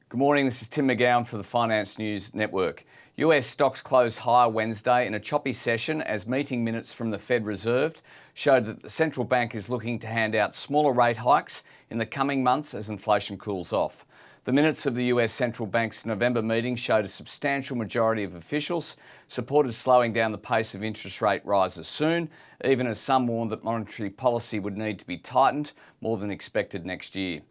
Good morning, this is Tim McGowan for the Finance News Network. US stocks closed higher Wednesday in a choppy session as meeting minutes from the Fed Reserve showed that the central bank is looking to hand out smaller rate hikes in the coming months as inflation cools off. The minutes of the US Central Bank's November meeting showed a substantial majority of officials supported slowing down the pace of interest rate rises soon, even as some warned that monetary policy would need to be tightened more than expected next year.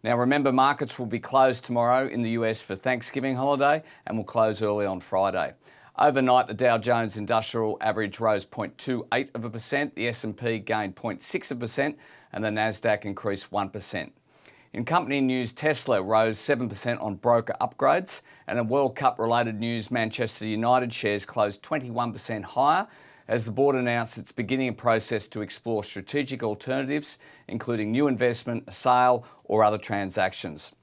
Now remember, markets will be closed tomorrow in the US for Thanksgiving holiday and will close early on Friday. Overnight, the Dow Jones Industrial Average rose 0.28%, the S&P gained 0.6%, and the Nasdaq increased 1%. In company news, Tesla rose 7% on broker upgrades, and in World Cup-related news, Manchester United shares closed 21% higher as the board announced it's beginning a process to explore strategic alternatives, including new investment, a sale, or other transactions.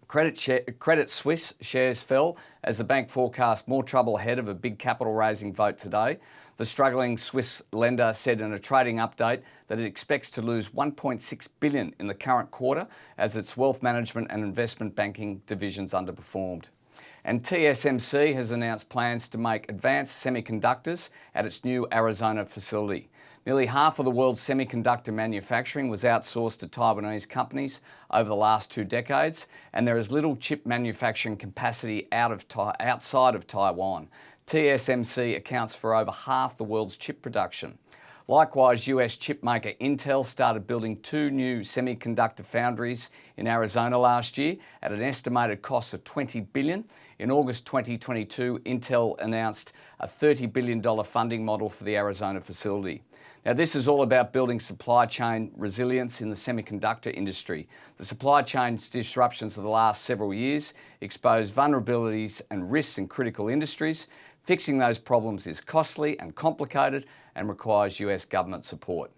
Credit Suisse shares fell as the bank forecast more trouble ahead of a big capital raising vote today. The struggling Swiss lender said in a trading update that it expects to lose $1.6 billion in the current quarter as its wealth management and investment banking divisions underperformed. And TSMC has announced plans to make advanced semiconductors at its new Arizona facility. Nearly half of the world's semiconductor manufacturing was outsourced to Taiwanese companies over the last 2 decades, and there is little chip manufacturing capacity outside of Taiwan. TSMC accounts for over half the world's chip production. Likewise, US chip maker Intel started building 2 new semiconductor foundries in Arizona last year at an estimated cost of $20 billion. In August 2022, Intel announced a $30 billion funding model for the Arizona facility. Now, this is all about building supply chain resilience in the semiconductor industry. The supply chain disruptions of the last several years expose vulnerabilities and risks in critical industries. Fixing those problems is costly and complicated and requires US government support.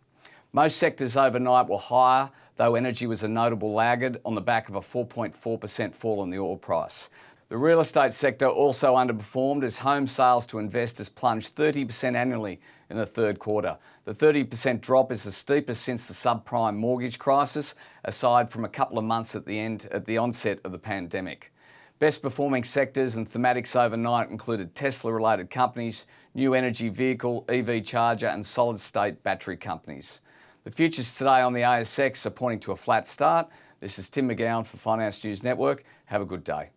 Most sectors overnight were higher, though energy was a notable laggard on the back of a 4.4% fall in the oil price. The real estate sector also underperformed as home sales to investors plunged 30% annually in the third quarter. The 30% drop is the steepest since the subprime mortgage crisis, aside from a couple of months at the onset of the pandemic. Best performing sectors and thematics overnight included Tesla-related companies, new energy vehicle, EV charger and solid-state battery companies. The futures today on the ASX are pointing to a flat start. This is Tim McGowan for Finance News Network. Have a good day.